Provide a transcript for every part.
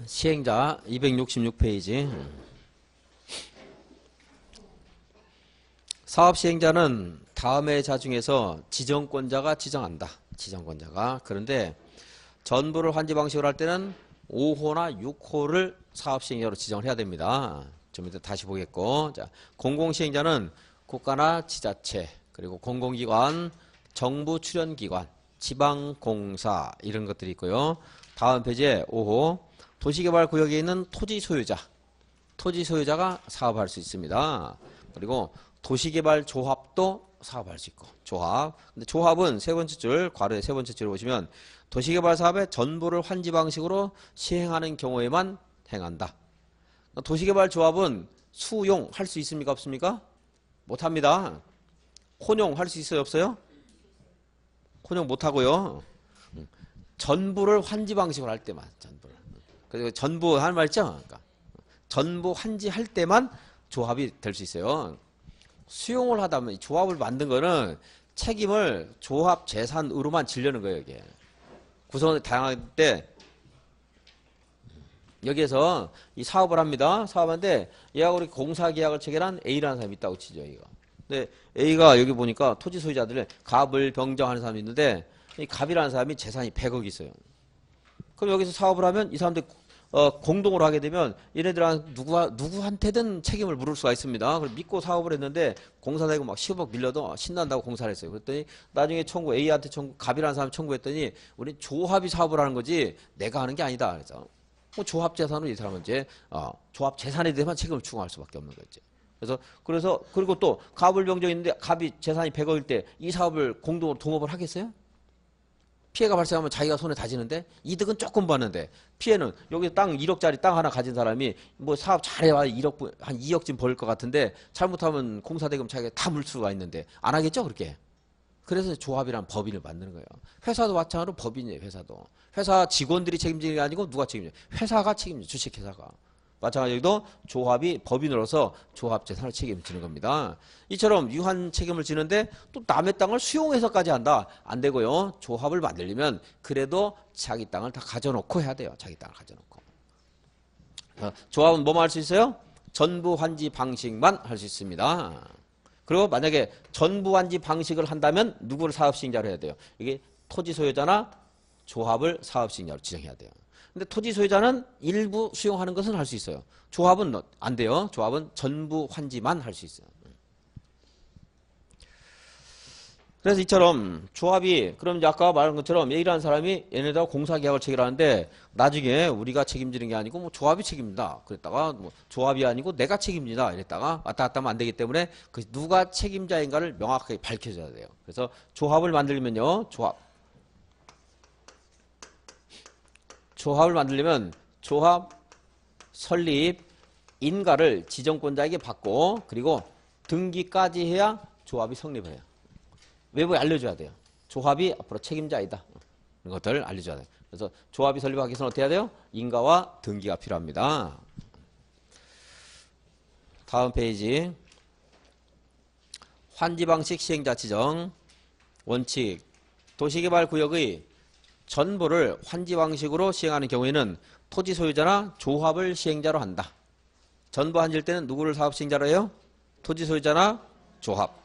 시행자 266페이지. 사업시행자는 다음의 자 중에서 지정권자가 지정한다. 지정권자가. 그런데 전부를 환지 방식으로 할 때는 5호나 6호를 사업시행자로 지정을 해야 됩니다. 좀 이따 다시 보겠고. 자, 공공시행자는 국가나 지자체, 그리고 공공기관, 정부 출연기관, 지방공사 이런 것들이 있고요. 다음 페이지에 5호. 도시개발구역에 있는 토지 소유자. 토지 소유자가 사업할 수 있습니다. 그리고 도시개발조합도 사업할 수 있고. 조합. 근데 조합은 세 번째 줄, 괄호의 세 번째 줄을 보시면 도시개발 사업의 전부를 환지 방식으로 시행하는 경우에만 행한다. 도시개발조합은 수용할 수 있습니까? 없습니까? 못합니다. 혼용할 수 있어요? 없어요? 혼용 못하고요. 전부를 환지 방식으로 할 때만. 전부를. 그리고 전부 하는 말 있죠? 그러니까 전부 환지할 때만 조합이 될 수 있어요. 수용을 하다 보면 조합을 만든 거는 책임을 조합 재산으로만 지려는 거예요. 이게 구성원이 다양할 때 여기에서 이 사업을 합니다. 사업하는데 얘하고 우리 공사 계약을 체결한 A라는 사람이 있다고 치죠. 이거. 근데 A가 여기 보니까 토지 소유자들의 갑을 병정하는 사람이 있는데 이 갑이라는 사람이 재산이 100억 있어요. 그럼 여기서 사업을 하면 이 사람들 공동으로 하게 되면 얘네들한 누구한테든 책임을 물을 수가 있습니다. 그걸 믿고 사업을 했는데 공사 내고 막 10억 밀려도 신난다고 공사를 했어요. 그랬더니 나중에 A한테 갑이라는 사람 청구했더니 우리 조합이 사업을 하는 거지 내가 하는 게 아니다. 그래서 조합 재산으로 이 사람은 이제 조합 재산에 대해서만 책임을 추궁할 수밖에 없는 거죠. 그래서 그리고 또 갑을 병정이 있는데 갑이 재산이 100억일 때 이 사업을 공동으로 동업을 하겠어요? 피해가 발생하면 자기가 손에 다지는데 이득은 조금 받는데 피해는 여기 땅 1억짜리 땅 하나 가진 사람이 뭐 사업 잘해야 1억 한 2억쯤 벌 것 같은데 잘못하면 공사대금 자기가 다 물 수가 있는데 안 하겠죠 그렇게. 그래서 조합이란 법인을 만드는 거예요. 회사도 마찬가지로 법인이에요. 회사도. 회사 직원들이 책임지는 게 아니고 누가 책임져요? 회사가 책임져요. 주식회사가. 마찬가지로 조합이 법인으로서 조합 재산을 책임지는 겁니다. 이처럼 유한 책임을 지는데 또 남의 땅을 수용해서까지 한다. 안 되고요. 조합을 만들려면 그래도 자기 땅을 다 가져놓고 해야 돼요. 자기 땅을 가져놓고. 조합은 뭐만 할 수 있어요? 전부 환지 방식만 할 수 있습니다. 그리고 만약에 전부 환지 방식을 한다면 누구를 사업시행자로 해야 돼요? 이게 토지 소유자나 조합을 사업시행자로 지정해야 돼요. 근데 토지 소유자는 일부 수용하는 것은 할 수 있어요. 조합은 안 돼요. 조합은 전부 환지만 할 수 있어요. 그래서 이처럼 조합이 그럼 아까 말한 것처럼 A라는 사람이 얘네들하고 공사계약을 체결하는데 나중에 우리가 책임지는 게 아니고 뭐 조합이 책임진다. 그랬다가 뭐 조합이 아니고 내가 책임지다. 이랬다가 왔다 갔다 하면 안 되기 때문에 그 누가 책임자인가를 명확하게 밝혀줘야 돼요. 그래서 조합을 만들면요. 조합을 만들려면 조합 설립 인가를 지정권자에게 받고 그리고 등기까지 해야 조합이 성립을 해요. 외부에 알려줘야 돼요. 조합이 앞으로 책임자이다. 이런 것들 알려줘야 돼요. 그래서 조합이 설립하기 위해서는 어떻게 해야 돼요? 인가와 등기가 필요합니다. 다음 페이지. 환지방식 시행자 지정 원칙. 도시개발구역의 전부를 환지 방식으로 시행하는 경우에는 토지 소유자나 조합을 시행자로 한다. 전부 환지일 때는 누구를 사업시행자로 해요? 토지 소유자나 조합.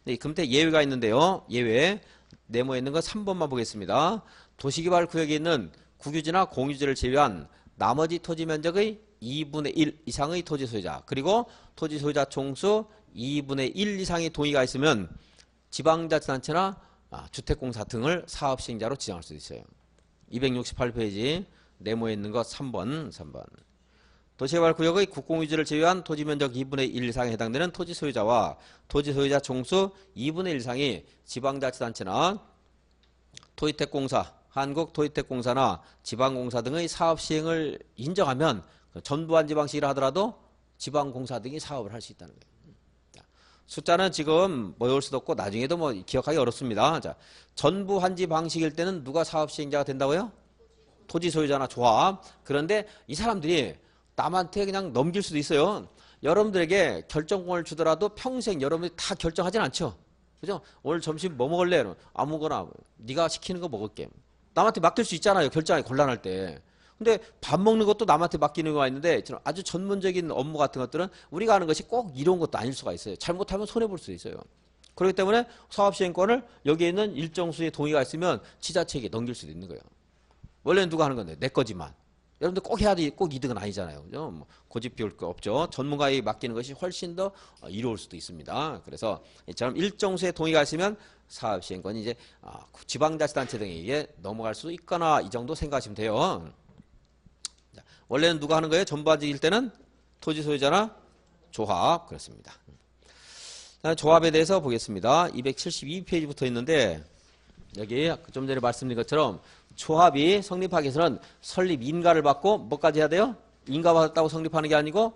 네, 금태 예외가 있는데요. 예외 네모에 있는 거 3번만 보겠습니다. 도시개발구역에 있는 국유지나 공유지를 제외한 나머지 토지 면적의 2분의 1 이상의 토지 소유자 그리고 토지 소유자 총수 2분의 1 이상의 동의가 있으면 지방자치단체나 주택공사 등을 사업시행자로 지정할 수 있어요. 268페이지 네모에 있는 것 3번. 도시개발구역의 국공유지를 제외한 토지면적 2분의 1 이상에 해당되는 토지 소유자와 토지 소유자 총수 2분의 1 이상이 지방자치단체나 토지택공사, 한국토지택공사나 지방공사 등의 사업시행을 인정하면 전부환지 방식이라 하더라도 지방공사 등이 사업을 할 수 있다는 거예요. 숫자는 지금 외울 수도 없고 나중에도 뭐 기억하기 어렵습니다. 자, 전부 환지 방식일 때는 누가 사업 시행자가 된다고요? 토지 소유자나 조합. 그런데 이 사람들이 남한테 그냥 넘길 수도 있어요. 여러분들에게 결정권을 주더라도 평생 여러분들이 다 결정하진 않죠. 그죠? 오늘 점심 뭐 먹을래? 아무거나 네가 시키는 거 먹을게. 남한테 맡길 수 있잖아요. 결정하기 곤란할 때. 근데 밥 먹는 것도 남한테 맡기는 경우가 있는데 아주 전문적인 업무 같은 것들은 우리가 하는 것이 꼭 이런 것도 아닐 수가 있어요. 잘못하면 손해볼 수 있어요. 그렇기 때문에 사업시행권을 여기에 있는 일정 수의 동의가 있으면 지자체에게 넘길 수도 있는 거예요. 원래는 누가 하는 건데 내 거지만. 여러분들 꼭 해야 돼. 꼭 이득은 아니잖아요. 그죠? 뭐 고집 피울 거 없죠. 전문가에게 맡기는 것이 훨씬 더 이로울 수도 있습니다. 그래서 이처럼 일정 수의 동의가 있으면 사업시행권이 이제 지방자치단체 등에게 넘어갈 수 있거나 이 정도 생각하시면 돼요. 원래는 누가 하는 거예요? 전부아직일 때는 토지 소유자나 조합 그렇습니다. 조합에 대해서 보겠습니다. 272페이지 붙어 있는데 여기 좀 전에 말씀드린 것처럼 조합이 성립하기 위해서는 설립 인가를 받고 뭐까지 해야 돼요? 인가 받았다고 성립하는 게 아니고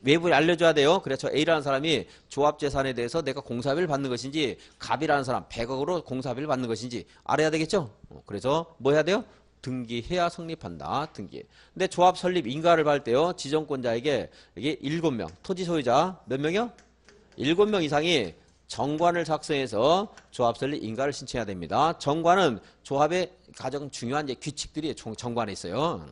외부에 알려줘야 돼요. 그래서 A라는 사람이 조합재산에 대해서 내가 공사비를 받는 것인지 갑이라는 사람 100억으로 공사비를 받는 것인지 알아야 되겠죠? 그래서 뭐 해야 돼요? 등기해야 성립한다. 등기. 근데 조합 설립 인가를 받을 때요. 지정권자에게 이게 7명, 토지 소유자 몇 명이요? 7명 이상이 정관을 작성해서 조합 설립 인가를 신청해야 됩니다. 정관은 조합의 가장 중요한 규칙들이 정관에 있어요.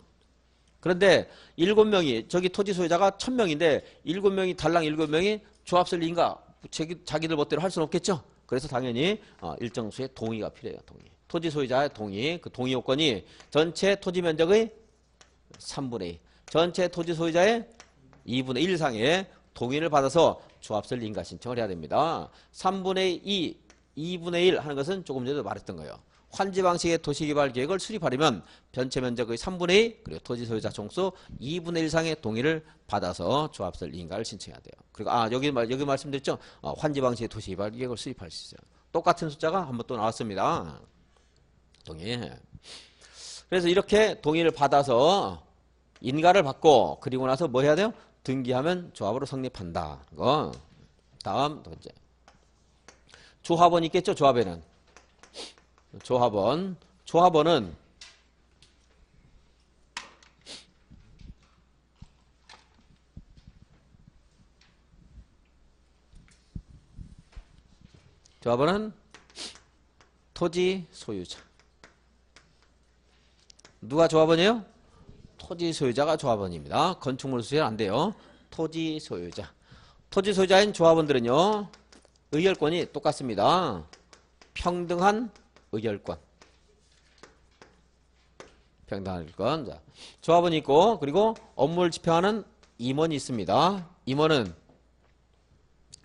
그런데 7명이 저기 토지 소유자가 1000명인데 7명이 달랑 7명이 조합 설립 인가 자기들 멋대로 할 수는 없겠죠. 그래서 당연히 일정 수의 동의가 필요해요. 동의. 토지 소유자의 동의, 그 동의 요건이 전체 토지 면적의 3분의 2, 전체 토지 소유자의 2분의 1 이상의 동의를 받아서 조합설 인가 신청을 해야 됩니다. 3분의 2, 2분의 1 하는 것은 조금 전에도 말했던 거예요. 환지 방식의 도시개발 계획을 수립하려면 전체 면적의 3분의 2 그리고 토지 소유자 총수 2분의 1 이상의 동의를 받아서 조합설 인가를 신청해야 돼요. 그리고 여기 말씀드렸죠. 환지 방식의 도시개발 계획을 수립할 수 있어요. 똑같은 숫자가 한번 또 나왔습니다. 동의. 그래서 이렇게 동의를 받아서 인가를 받고 그리고 나서 뭐 해야 돼요? 등기하면 조합으로 성립한다. 이거. 다음 두 번째. 조합원 있겠죠? 조합에는. 조합원은 토지 소유자. 누가 조합원이에요? 토지 소유자가 조합원입니다. 건축물 수혜는 안 돼요. 토지 소유자. 토지 소유자인 조합원들은요. 의결권이 똑같습니다. 평등한 의결권. 평등한 의결권. 자, 조합원이 있고 그리고 업무를 집행하는 임원이 있습니다. 임원은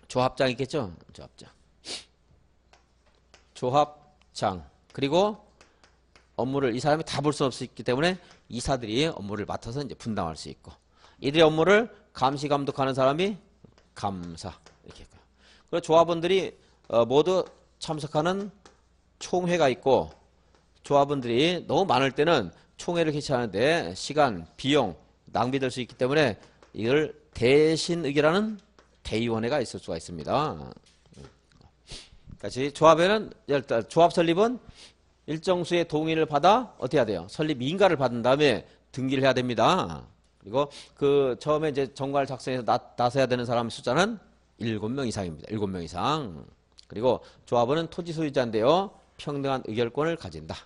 조합장 있겠죠? 조합장. 그리고 업무를 이 사람이 다 볼 수 없기 때문에 이사들이 업무를 맡아서 이제 분담할 수 있고 이들의 업무를 감시 감독하는 사람이 감사 이렇게 있고요. 그리고 조합원들이 모두 참석하는 총회가 있고 조합원들이 너무 많을 때는 총회를 개최하는데 시간, 비용 낭비될 수 있기 때문에 이걸 대신 의결하는 대의원회가 있을 수가 있습니다. 같이 조합에는 일단 조합 설립은 일정 수의 동의를 받아 어떻게 해야 돼요? 설립 인가를 받은 다음에 등기를 해야 됩니다. 그리고 그 처음에 이제 정관을 작성해서 나서야 되는 사람 숫자는 7명 이상입니다. 7명 이상. 그리고 조합원은 토지 소유자인데요. 평등한 의결권을 가진다.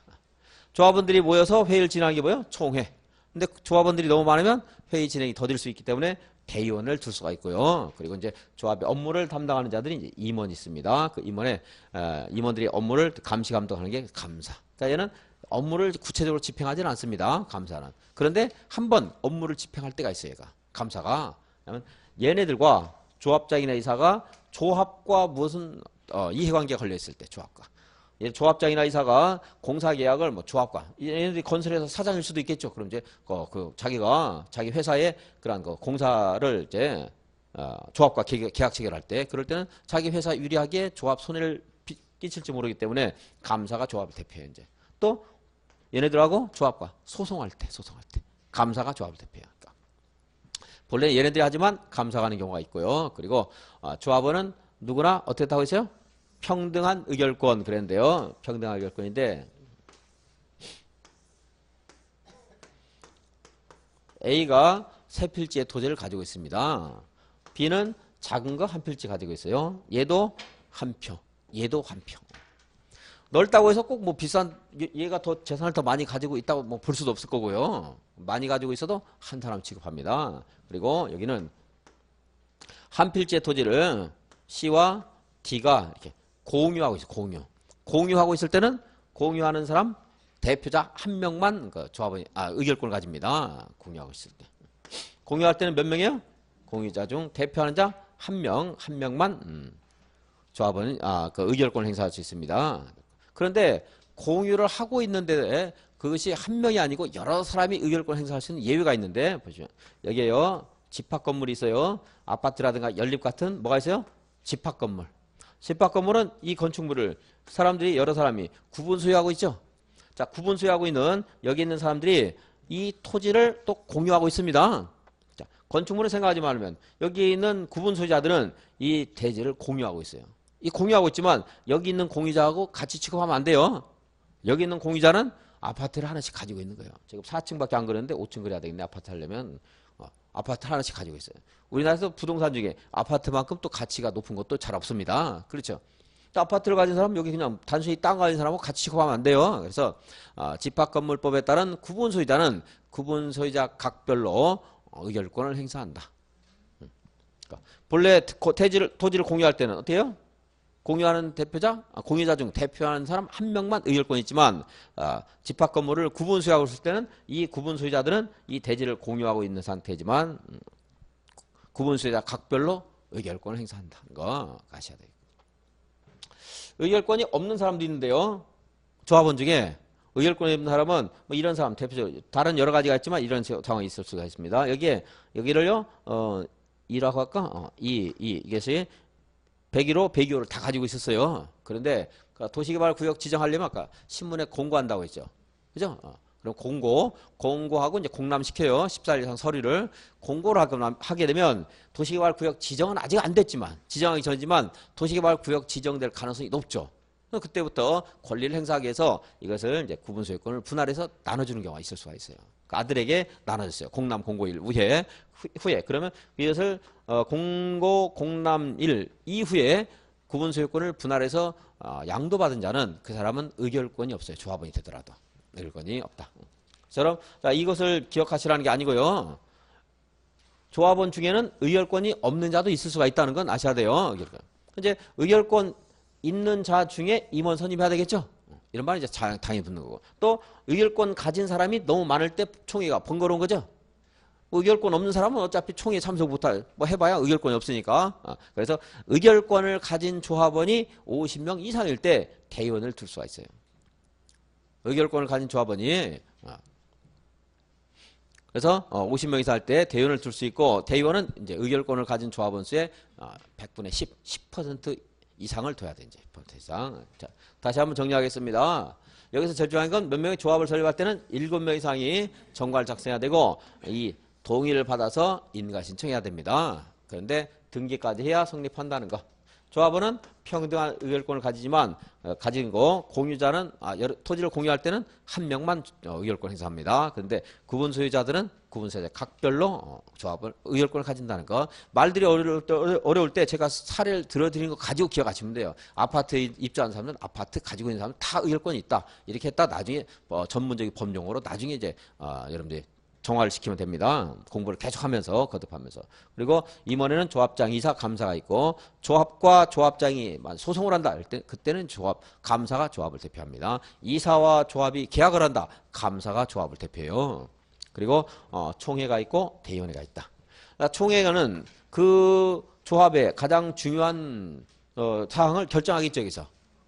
조합원들이 모여서 회의를 진행하는 게 뭐예요? 총회. 근데 조합원들이 너무 많으면 회의 진행이 더딜 수 있기 때문에 대의원을 둘 수가 있고요. 그리고 이제 조합의 업무를 담당하는 자들이 이제 임원이 있습니다. 그 임원들이 업무를 감시 감독하는 게 감사. 그러니까 얘는 업무를 구체적으로 집행하지는 않습니다. 감사는. 그런데 한번 업무를 집행할 때가 있어요. 얘가. 감사가. 얘네들과 조합장이나 이사가 조합과 무슨 이해관계가 걸려 있을 때 조합과. 조합장이나 이사가 공사계약을 조합과 얘네들이 건설회사 사장일 수도 있겠죠. 그럼 이제 자기가 자기 회사에 그런 공사를 이제 조합과 계약 체결할 때 그럴 때는 자기 회사 유리하게 조합 손해를 끼칠지 모르기 때문에 감사가 조합을 대표해요. 이제 또 얘네들하고 조합과 소송할 때 감사가 조합을 대표해요. 그러니까 본래 얘네들이 하지만 감사가 하는 경우가 있고요. 그리고 조합원은 누구나 어떻게 하고 있어요? 평등한 의결권 그랬는데요. 평등한 의결권인데 A가 세 필지의 토지를 가지고 있습니다. B는 작은 거 한 필지 가지고 있어요. 얘도 한 표, 얘도 한 표. 넓다고 해서 꼭 뭐 비싼 얘가 더 재산을 더 많이 가지고 있다고 뭐 볼 수도 없을 거고요. 많이 가지고 있어도 한 사람 취급합니다. 그리고 여기는 한 필지의 토지를 C와 D가 이렇게 공유하고 있어. 공유하고 있을 때는 공유하는 사람 대표자 한 명만 그 조합원 의결권을 가집니다. 공유하고 있을 때. 공유할 때는 몇 명이에요? 공유자 중 대표하는 자 한 명만 조합원 그 의결권을 행사할 수 있습니다. 그런데 공유를 하고 있는데 그것이 한 명이 아니고 여러 사람이 의결권 행사할 수 있는 예외가 있는데 보시면 여기에요. 집합 건물이 있어요. 아파트라든가 연립 같은 뭐가 있어요? 집합 건물. 집합 건물은 이 건축물을 사람들이 여러 사람이 구분 소유하고 있죠. 자, 구분 소유하고 있는 여기 있는 사람들이 이 토지를 또 공유하고 있습니다. 자, 건축물을 생각하지 말면 여기 있는 구분 소유자들은 이 대지를 공유하고 있어요. 이 공유하고 있지만 여기 있는 공유자하고 같이 취급하면 안 돼요. 여기 있는 공유자는 아파트를 하나씩 가지고 있는 거예요. 지금 4층밖에 안 그렸는데 5층 그려야 되겠네. 아파트 하려면 아파트 하나씩 가지고 있어요. 우리나라에서 부동산 중에 아파트만큼 또 가치가 높은 것도 잘 없습니다. 그렇죠? 또 아파트를 가진 사람 여기 그냥 단순히 땅 가진 사람하고 같이 취급하면 안 돼요. 그래서 집합건물법에 따른 구분 소유자는 구분 소유자 각별로 의결권을 행사한다. 그러니까 본래 토지를 공유할 때는 어때요? 공유하는 대표자, 공유자 중 대표하는 사람 한 명만 의결권이 있지만 집합 건물을 구분 소유하고 있을 때는 이 구분 소유자들은 이 대지를 공유하고 있는 상태지만 구분 소유자 각별로 의결권을 행사한다는 거 아셔야 돼요. 의결권이 없는 사람도 있는데요. 조합원 중에 의결권이 없는 사람은 뭐 이런 사람 대표적으로 다른 여러 가지가 있지만 이런 상황이 있을 수가 있습니다. 여기를요 2라고 할까? 2 이것이 101호, 102호를 다 가지고 있었어요. 그런데 도시개발구역 지정하려면 아까 신문에 공고한다고 했죠. 그죠? 그럼 공고하고 이제 공람시켜요. 14일 이상 서류를 공고를 하게 되면 도시개발구역 지정은 아직 안 됐지만 지정하기 전이지만 도시개발구역 지정될 가능성이 높죠. 그때부터 권리를 행사하기 위해서 이것을 이제 구분소유권을 분할해서 나눠주는 경우가 있을 수가 있어요. 그 아들에게 나눠줬어요. 공남 공고일 후에 그러면 이것을 공남일 이후에 구분소유권을 분할해서 양도받은 자는 그 사람은 의결권이 없어요. 조합원이 되더라도 의결권이 없다. 저처럼 이것을 기억하시라는 게 아니고요. 조합원 중에는 의결권이 없는 자도 있을 수가 있다는 건 아셔야 돼요. 이제 의결권 있는 자 중에 임원 선임해야 되겠죠. 이런 말은 이제 당연히 붙는 거고. 또 의결권 가진 사람이 너무 많을 때 총회가 번거로운 거죠. 의결권 없는 사람은 어차피 총회 참석 못할 뭐 해봐야 의결권이 없으니까. 그래서 의결권을 가진 조합원이 50명 이상일 때 대의원을 둘 수가 있어요. 의결권을 가진 조합원이 그래서 50명 이상 할 때 대의원을 둘 수 있고 대의원은 이제 의결권을 가진 조합원 수의 100분의 10% 이상을 둬야 돼. 이제 10% 이상. 자, 다시 한번 정리하겠습니다. 여기서 제일 중요한 건 몇 명의 조합을 설립할 때는 7명 이상이 정관을 작성해야 되고 이 동의를 받아서 인가 신청해야 됩니다. 그런데 등기까지 해야 성립한다는 거. 조합원은 평등한 의결권을 가지지만 가진 거 공유자는 토지를 공유할 때는 한 명만 의결권 행사합니다. 그런데 구분 소유자들은 구분 소유자 각별로 조합을 의결권을 가진다는 거. 말들이 어려울 때 제가 사례를 들어드리는 거 가지고 기억하시면 돼요. 아파트에 입주한 사람은 아파트 가지고 있는 사람은 다 의결권이 있다. 이렇게 했다 나중에 전문적인 법용어로 나중에 이제 여러분들이 정화를 시키면 됩니다. 공부를 계속하면서 거듭하면서. 그리고 임원에는 조합장, 이사, 감사가 있고 조합과 조합장이 소송을 한다 할 때 그때는 감사가 조합을 대표합니다. 이사와 조합이 계약을 한다. 감사가 조합을 대표해요. 그리고 총회가 있고 대의원회가 있다. 총회는 그 조합의 가장 중요한 사항을 결정하겠죠. 여기서.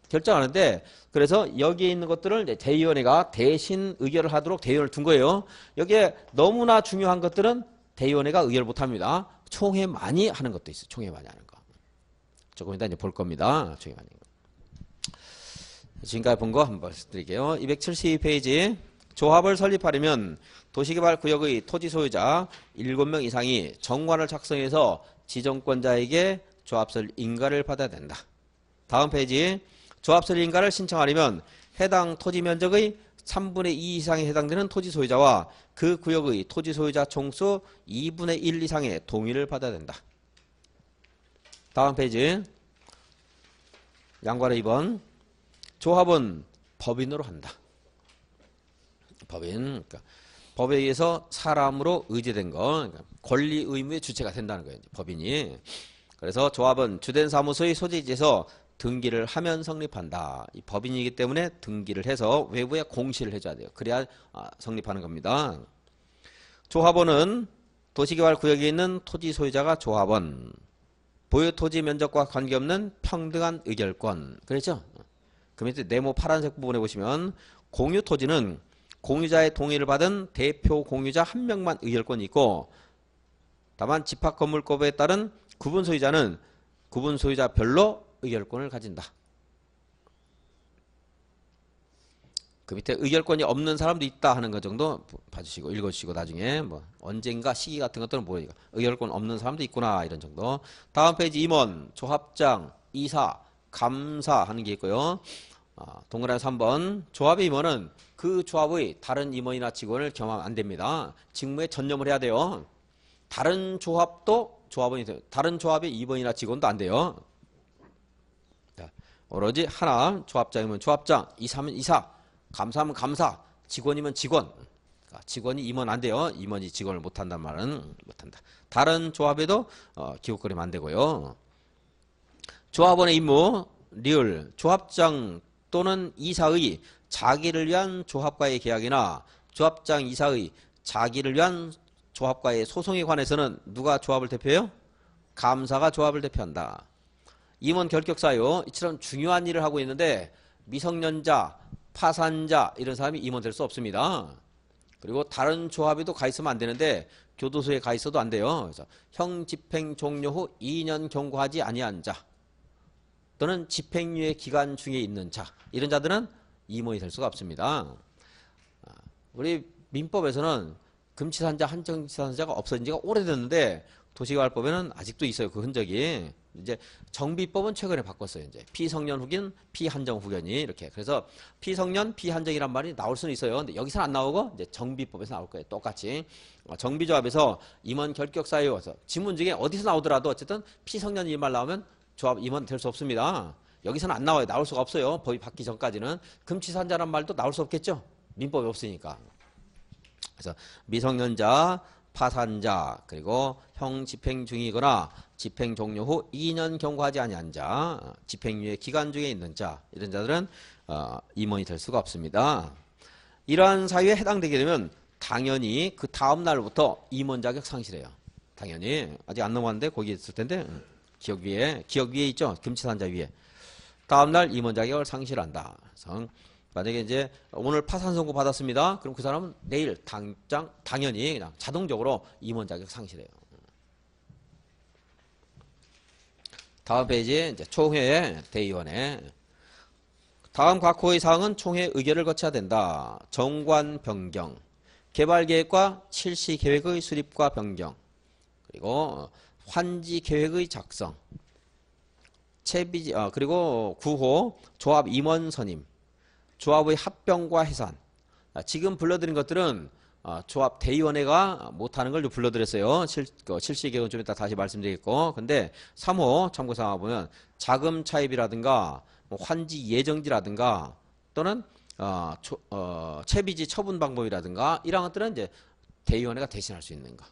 결정하는데 그래서 여기에 있는 것들을 이제 대의원회가 대신 의결을 하도록 대의원을 둔 거예요. 여기에 너무나 중요한 것들은 대의원회가 의결을 못합니다. 총회만이 하는 것도 있어요. 총회만이 하는 거. 조금 이따 이제 볼 겁니다. 총회만이. 지금까지 본 거 한번 말씀드릴게요. 272페이지. 조합을 설립하려면 도시개발구역의 토지 소유자 7명 이상이 정관을 작성해서 지정권자에게 조합설 인가를 받아야 된다. 다음 페이지. 조합설 인가를 신청하려면 해당 토지 면적의 3분의 2 이상에 해당되는 토지 소유자와 그 구역의 토지 소유자 총수 2분의 1 이상의 동의를 받아야 된다. 다음 페이지. 양관의 2번. 조합은 법인으로 한다. 법인. 그러니까 법에 의해서 사람으로 의제된 거. 그러니까 권리 의무의 주체가 된다는 거예요. 법인이. 그래서 조합은 주된 사무소의 소재지에서 등기를 하면 성립한다. 이 법인이기 때문에 등기를 해서 외부에 공시를 해줘야 돼요. 그래야 성립하는 겁니다. 조합원은 도시개발구역에 있는 토지 소유자가 조합원. 보유 토지 면적과 관계없는 평등한 의결권. 그렇죠? 그 밑에 네모 파란색 부분에 보시면 공유 토지는 공유자의 동의를 받은 대표 공유자 한 명만 의결권이 있고, 다만 집합건물법에 따른 구분 소유자는 구분 소유자별로 의결권을 가진다. 그 밑에 의결권이 없는 사람도 있다 하는 것 정도 봐주시고 읽어주시고 나중에 뭐 언젠가 시기 같은 것들은 모르니까 의결권 없는 사람도 있구나 이런 정도. 다음 페이지 임원, 조합장, 이사, 감사 하는 게 있고요. 동그라미 3번 조합의 임원은 그 조합의 다른 임원이나 직원을 경험하면 안 됩니다. 직무에 전념을 해야 돼요. 다른 조합도 조합원이 돼요. 다른 조합의 임원이나 직원도 안 돼요. 자, 오로지 하나 조합장이면 조합장, 이사면 이사, 감사하면 감사, 직원이면 직원. 그러니까 직원이 임원 안 돼요. 임원이 직원을 못한단 말은 못한다. 다른 조합에도 기웃거리면 안 되고요. 조합원의 임무 리을 조합장 또는 이사의 자기를 위한 조합과의 계약이나 조합장 이사의 자기를 위한 조합과의 소송에 관해서는 누가 조합을 대표해요? 감사가 조합을 대표한다. 임원 결격사유 이처럼 중요한 일을 하고 있는데 미성년자, 파산자 이런 사람이 임원 될 수 없습니다. 그리고 다른 조합에도 가 있으면 안 되는데 교도소에 가 있어도 안 돼요. 그래서 형 집행 종료 후 2년 경과하지 아니한 자 또는 집행유예 기간 중에 있는 자 이런 자들은 임원이 될 수가 없습니다. 우리 민법에서는 금치산자, 한정치산자가 없어진 지가 오래됐는데 도시개발법에는 아직도 있어요. 그 흔적이. 이제 정비법은 최근에 바꿨어요. 이제 피성년 후견, 피한정 후견이 이렇게. 그래서 피성년, 피한정이란 말이 나올 수는 있어요. 근데 여기서는 안 나오고 이제 정비법에서 나올 거예요. 똑같이. 정비조합에서 임원 결격 사유 와서 지문 중에 어디서 나오더라도 어쨌든 피성년 이 말 나오면 조합 임원 될 수 없습니다. 여기서는 안 나와요. 나올 수가 없어요. 법이 바뀌기 전까지는. 금치산자란 말도 나올 수 없겠죠. 민법이 없으니까. 그래서 미성년자, 파산자, 그리고 형 집행 중이거나 집행 종료 후 2년 경과하지 아니한 자, 집행유예 기간 중에 있는 자 이런 자들은 임원이 될 수가 없습니다. 이러한 사유에 해당되게 되면 당연히 그 다음 날부터 임원 자격 상실해요. 당연히 아직 안 넘어왔는데 거기 있을 텐데 기억 위에 있죠. 금치산자 위에 다음 날 임원 자격을 상실한다. 그래서 만약에 이제 오늘 파산 선고 받았습니다. 그럼 그 사람은 내일 당연히 그냥 자동적으로 임원 자격 상실해요. 다음 페이지에 이제 총회 대의원회. 다음 각 호의 사항은 총회 의결을 거쳐야 된다. 정관 변경, 개발 계획과 실시 계획의 수립과 변경, 그리고 환지 계획의 작성, 그리고 9호 조합 임원 선임, 조합의 합병과 해산. 지금 불러드린 것들은 조합 대의원회가 못하는 걸 불러드렸어요. 실시 계획은 좀 이따 다시 말씀드리겠고. 근데 3호 참고사항 보면 자금 차입이라든가 환지 예정지라든가 또는 채비지 처분 방법이라든가 이런 것들은 이제 대의원회가 대신할 수 있는 거.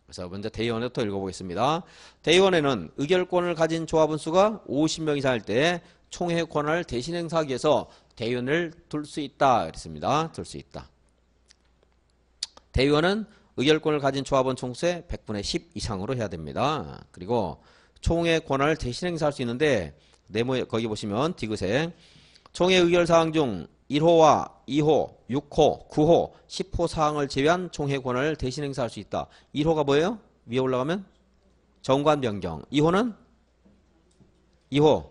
그래서 먼저 대의원회부터 읽어보겠습니다. 대의원회는 의결권을 가진 조합원 수가 50명 이상일 때 총회 권한을 대신 행사하기 위해서 대의원을 둘 수 있다 그랬습니다. 둘 수 있다. 대의원은 의결권을 가진 조합원 총수의 100분의 10 이상으로 해야 됩니다. 그리고 총회 권한을 대신 행사할 수 있는데 네모에 거기 보시면 디귿에 총회 의결 사항 중 1호와 2호, 6호, 9호, 10호 사항을 제외한 총회 권한을 대신 행사할 수 있다. 1호가 뭐예요? 위에 올라가면 정관 변경. 2호는 2호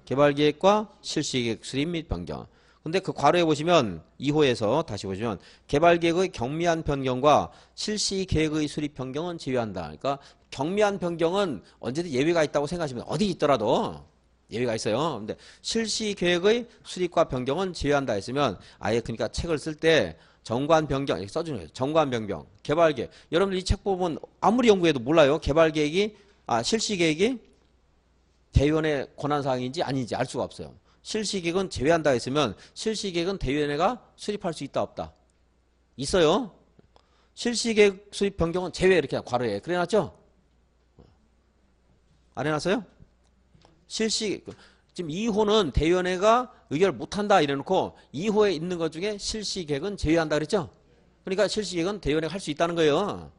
개발계획과 실시계획 수립 및 변경. 근데 그 괄호에 보시면 2호에서 다시 보시면 개발계획의 경미한 변경과 실시계획의 수립 변경은 제외한다. 그러니까 경미한 변경은 언제든 예외가 있다고 생각하시면 어디 있더라도 예외가 있어요. 근데 실시계획의 수립과 변경은 제외한다 했으면 아예 그러니까 책을 쓸 때 정관 변경 이렇게 써주는 거예요. 정관 변경, 개발계획. 여러분들 이 책 보면 아무리 연구해도 몰라요. 개발계획이 실시계획이 대의원의 권한사항인지 아닌지 알 수가 없어요. 실시계획은 제외한다 했으면 실시계획은 대위원회가 수립할 수 있다 없다? 있어요. 실시계획 수립 변경은 제외 이렇게 괄호에 그래 놨죠? 안 해놨어요? 지금 2호는 대위원회가 의결 못한다 이래놓고 2호에 있는 것 중에 실시계획은 제외한다 그랬죠? 그러니까 실시계획은 대위원회가 할 수 있다는 거예요.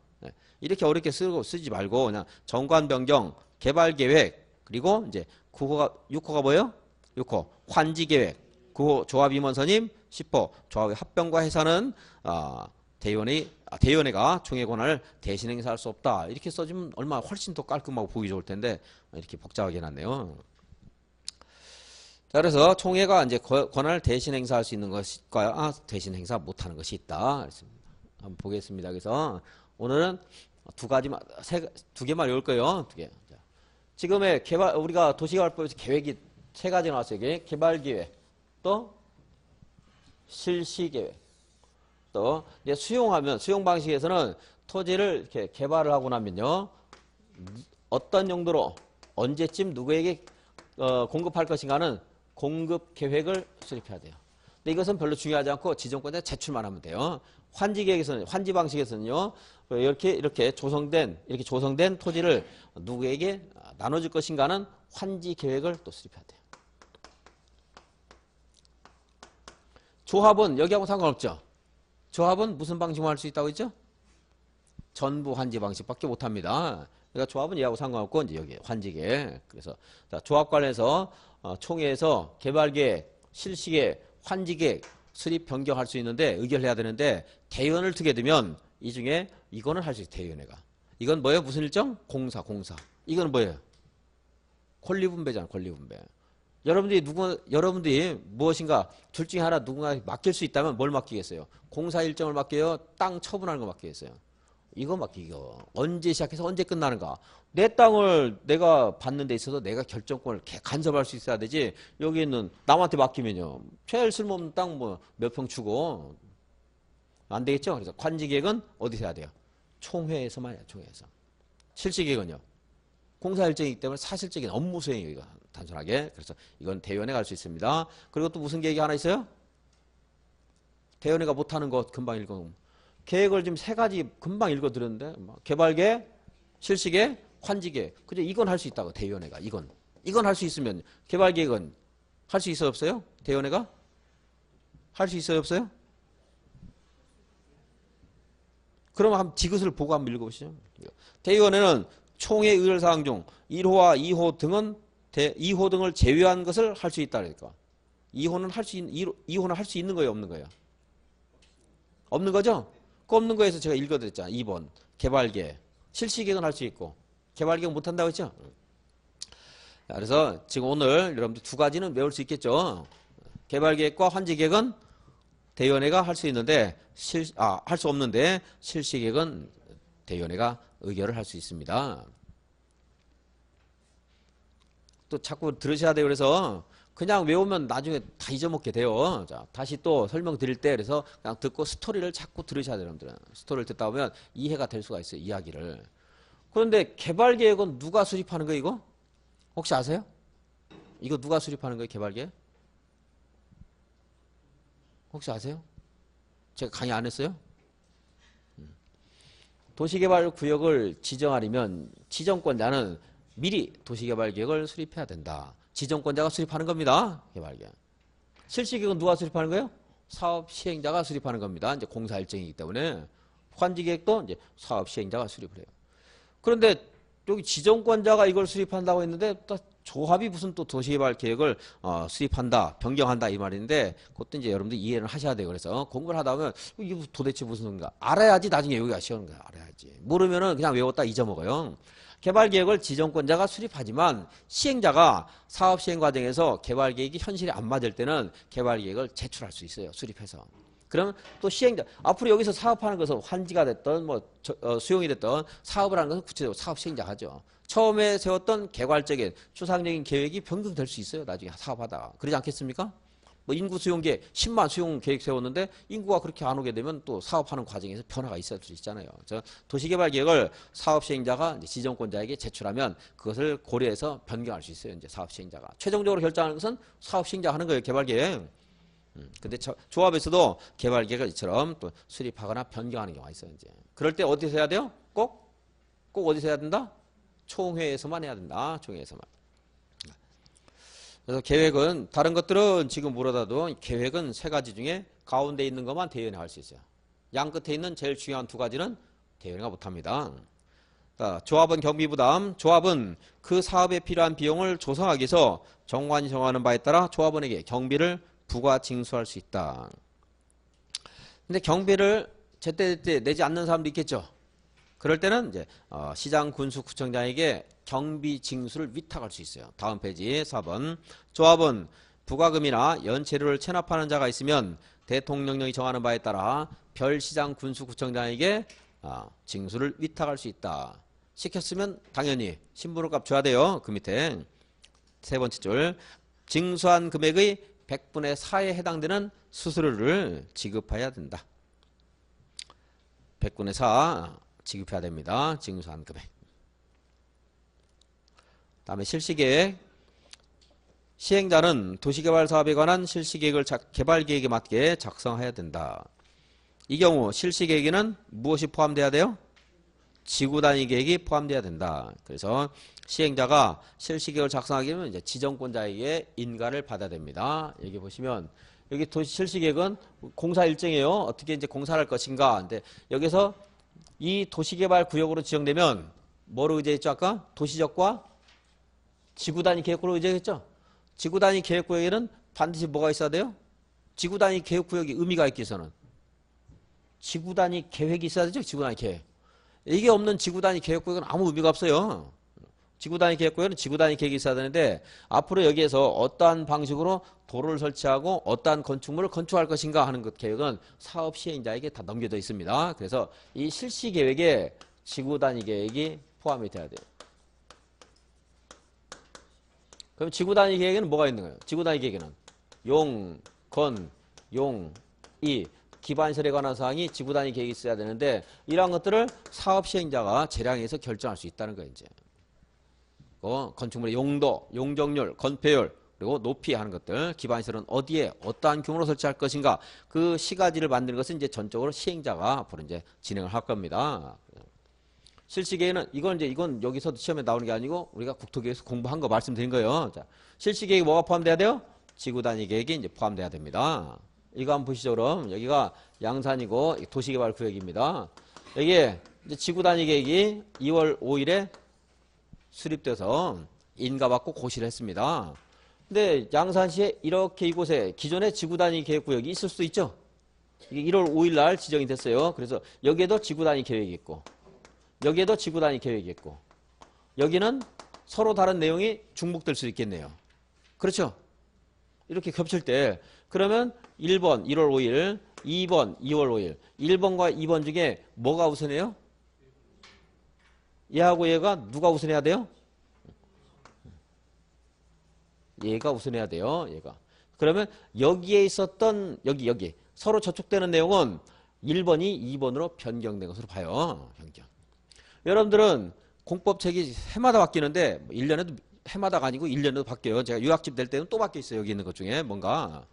이렇게 어렵게 쓰지 말고 그냥 정관 변경, 개발 계획, 그리고 이제 6호가 뭐예요? 6호 환지 계획, 9호 조합 임원 선임, 10호 조합의 합병과 해산은 대위원회가 총회 권한을 대신 행사할 수 없다. 이렇게 써주면 얼마나 훨씬 더 깔끔하고 보기 좋을 텐데 이렇게 복잡하게 해놨네요. 자, 그래서 총회가 이제 권한을 대신 행사할 수 있는 것과 대신 행사 못하는 것이 있다. 그랬습니다. 한번 보겠습니다. 그래서 오늘은 두 개만 외울 거예요. 두 개. 자, 지금의 우리가 도시개발법에서 계획이 세 가지 나왔어요. 개발 계획, 또 실시 계획, 또 이제 수용 방식에서는 토지를 이렇게 개발을 하고 나면요, 어떤 용도로 언제쯤 누구에게 공급할 것인가는 공급 계획을 수립해야 돼요. 근데 이것은 별로 중요하지 않고 지정권자에 제출만 하면 돼요. 환지 방식에서는요, 이렇게 조성된 토지를 누구에게 나눠줄 것인가는 환지 계획을 또 수립해야 돼요. 조합은 여기하고 상관없죠. 조합은 무슨 방식만 할 수 있다고 했죠? 전부 환지 방식밖에 못합니다. 그러니까 조합은 얘하고 상관없고 이제 여기 환지계. 그래서 자, 조합 관련해서 총회에서 개발계획, 실시계획, 환지계획 수립 변경할 수 있는데 의결해야 되는데 대의원을 두게 되면 이 중에 이거는 할 수 있어요. 대의원회가. 이건 뭐예요? 무슨 일정? 공사. 이건 뭐예요? 권리분배잖아. 권리분배. 여러분들이 무엇인가 둘 중에 하나 누군가 맡길 수 있다면 뭘 맡기겠어요? 공사 일정을 맡겨요? 땅 처분하는 거 맡기겠어요? 이거 맡기고 언제 시작해서 언제 끝나는가? 내 땅을 내가 받는 데 있어서 내가 결정권을 간섭할 수 있어야 되지. 여기 있는 남한테 맡기면요, 제일 쓸모없는 땅 뭐 몇 평 주고 안 되겠죠? 그래서 관지계획은 어디서 해야 돼요? 총회에서만 해요. 총회에서. 실시계획은요, 공사 일정이기 때문에 사실적인 업무 수행이에요. 단순하게. 그래서 이건 대위원회가 할 수 있습니다. 그리고 또 무슨 계획이 하나 있어요? 대위원회가 못하는 것 금방 읽어. 계획을 지금 세 가지 금방 읽어드렸는데 개발계획, 실시계획, 환지계획. 그죠? 이건 할 수 있다고 대위원회가. 이건 할 수 있으면 개발계획은 할 수 있어요 없어요? 대위원회가? 할 수 있어요 없어요? 그럼 한번 지그스를 보고 한번 읽어보시죠. 대위원회는 총회 의결사항 중 1호와 2호 등은 2호 등을 제외한 것을 할 수 있다. 그러니까 2호는 할 수 있는 거예요 없는 거예요? 없는 거죠? 그 없는 거에서 제가 읽어드렸잖아요. 2번 개발계획, 실시계획은 할 수 있고 개발계획 못한다고 했죠? 자, 그래서 지금 오늘 여러분들 두 가지는 외울 수 있겠죠? 개발계획과 환지계획은 대위원회가 할 수 있는데 할 수 없는데 실시계획은 대위원회가 의결을 할 수 있습니다. 또 자꾸 들으셔야 돼요. 그래서 그냥 외우면 나중에 다 잊어먹게 돼요. 자, 다시 또 설명드릴 때 그래서 그냥 듣고 스토리를 자꾸 들으셔야 돼요. 여러분들은. 스토리를 듣다 보면 이해가 될 수가 있어요. 이야기를. 그런데 개발계획은 누가 수립하는 거예요? 이거? 혹시 아세요? 이거 누가 수립하는 거예요? 개발계획? 혹시 아세요? 제가 강의 안 했어요? 도시개발구역을 지정하려면 지정권자는 미리 도시개발계획을 수립해야 된다. 지정권자가 수립하는 겁니다. 개발계획. 실시계획은 누가 수립하는 거예요? 사업 시행자가 수립하는 겁니다. 이제 공사 일정이기 때문에. 환지계획도 이제 사업 시행자가 수립을 해요. 그런데 여기 지정권자가 이걸 수립한다고 했는데 또 조합이 무슨 또 도시개발 계획을 수립한다, 변경한다 이 말인데 그것도 이제 여러분들 이해를 하셔야 돼요. 그래서 공부를 하다 보면 이게 도대체 무슨 건가 알아야지 나중에 여기가 쉬운 거야. 알아야지. 모르면은 그냥 외웠다 잊어먹어요. 개발계획을 지정권자가 수립하지만 시행자가 사업 시행 과정에서 개발계획이 현실에 안 맞을 때는 개발계획을 제출할 수 있어요. 수립해서. 그럼 또 시행자 앞으로 여기서 사업하는 것은 환지가 됐던 수용이 됐던 사업을 하는 것은 구체적으로 사업 시행자가 하죠. 처음에 세웠던 개괄적인 추상적인 계획이 변경될 수 있어요. 나중에 사업하다가. 그러지 않겠습니까? 뭐 인구 수용 계획 10만 수용 계획 세웠는데 인구가 그렇게 안 오게 되면 또 사업하는 과정에서 변화가 있을 수 있잖아요. 그래서 도시개발 계획을 사업 시행자가 이제 지정권자에게 제출하면 그것을 고려해서 변경할 수 있어요. 이제 사업 시행자가 최종적으로 결정하는 것은 사업 시행자가 하는 거예요. 개발 계획. 근데 조합에서도 개발 계획을 이처럼 또 수립하거나 변경하는 경우가 있어요. 이제 그럴 때 어디서 해야 돼요? 꼭 어디서 해야 된다? 총회에서만 해야 된다. 총회에서만. 그래서 계획은 다른 것들은 지금 물어다도 계획은 세 가지 중에 가운데 있는 것만 대의원이 할 수 있어요. 양 끝에 있는 제일 중요한 두 가지는 대의원이가 못합니다. 자, 조합은 경비부담. 조합은 그 사업에 필요한 비용을 조성하기 위해서 정관이 정하는 바에 따라 조합원에게 경비를 부과 징수할 수 있다. 근데 경비를 제때제때 내지 않는 사람도 있겠죠. 그럴 때는 이제 시장 군수 구청장에게 경비 징수를 위탁할 수 있어요. 다음 페이지 4번. 조합은 부과금이나 연체료를 체납하는 자가 있으면 대통령령이 정하는 바에 따라 별 시장 군수 구청장에게 징수를 위탁할 수 있다. 시켰으면 당연히 신분호값 줘야 돼요. 그 밑에 세 번째 줄. 징수한 금액의 100분의 4에 해당되는 수수료를 지급해야 된다. 100분의 4 지급해야 됩니다. 징수한 금액. 다음에 실시계획. 시행자는 도시개발 사업에 관한 실시계획을 개발계획에 맞게 작성해야 된다. 이 경우 실시계획에는 무엇이 포함돼야 돼요? 지구단위 계획이 포함돼야 된다. 그래서 시행자가 실시계획을 작성하기 위해서 이제 지정권자에게 인가를 받아야 됩니다. 여기 보시면 여기 도시 실시계획은 공사 일정이에요. 어떻게 이제 공사를 할 것인가. 근데 여기서 이 도시개발 구역으로 지정되면 뭐로 의제했죠? 아까 도시적과 지구단위 계획구로 의제했죠? 지구단위 계획구역에는 반드시 뭐가 있어야 돼요? 지구단위 계획구역이 의미가 있기 위해서는 지구단위 계획이 있어야 되죠? 지구단위 계획. 이게 없는 지구단위 계획구역은 아무 의미가 없어요. 지구단위 계획구역은 지구단위 계획이 있어야 되는데 앞으로 여기에서 어떠한 방식으로 도로를 설치하고 어떠한 건축물을 건축할 것인가 하는 것 계획은 사업 시행자에게 다 넘겨져 있습니다. 그래서 이 실시 계획에 지구단위 계획이 포함이 돼야 돼요. 그럼 지구단위 계획에는 뭐가 있는 거예요? 지구단위 계획에는 용, 건, 용, 이 기반시설에 관한 사항이 지구단위 계획이 있어야 되는데 이러한 것들을 사업 시행자가 재량해서 결정할 수 있다는 거예요. 이제 건축물의 용도, 용적률, 건폐율 그리고 높이 하는 것들 기반시설은 어디에 어떠한 규모로 설치할 것인가 그 시가지를 만드는 것은 이제 전적으로 시행자가 앞으로 이제 진행을 할 겁니다. 실시계획은 이건 여기서 시험에 나오는 게 아니고 우리가 국토계획에서 공부한 거 말씀드린 거예요. 자, 실시계획이 뭐가 포함돼야 돼요? 지구단위 계획이 이제 포함돼야 됩니다. 이거 한번 보시죠. 그럼 여기가 양산이고 도시개발 구역입니다. 여기에 이제 지구단위 계획이 2월 5일에 수립돼서 인가받고 고시를 했습니다. 근데 양산시에 이렇게 이곳에 기존의 지구단위 계획구역이 있을 수도 있죠. 이게 1월 5일 날 지정이 됐어요. 그래서 여기에도 지구단위 계획이 있고 여기에도 지구단위 계획이 있고 여기는 서로 다른 내용이 중복될 수 있겠네요. 그렇죠? 이렇게 겹칠 때 그러면 1번 1월 5일 2번 2월 5일 1번과 2번 중에 뭐가 우선해요? 얘하고 얘가 누가 우선해야 돼요? 얘가 우선해야 돼요. 얘가. 그러면 여기에 있었던 여기 서로 저촉되는 내용은 1번이 2번으로 변경된 것으로 봐요. 변경. 여러분들은 공법책이 해마다 바뀌는데 1년에도 해마다가 아니고 1년에도 바뀌어요. 제가 유학집 될 때는 또 바뀌어 있어요. 여기 있는 것 중에 뭔가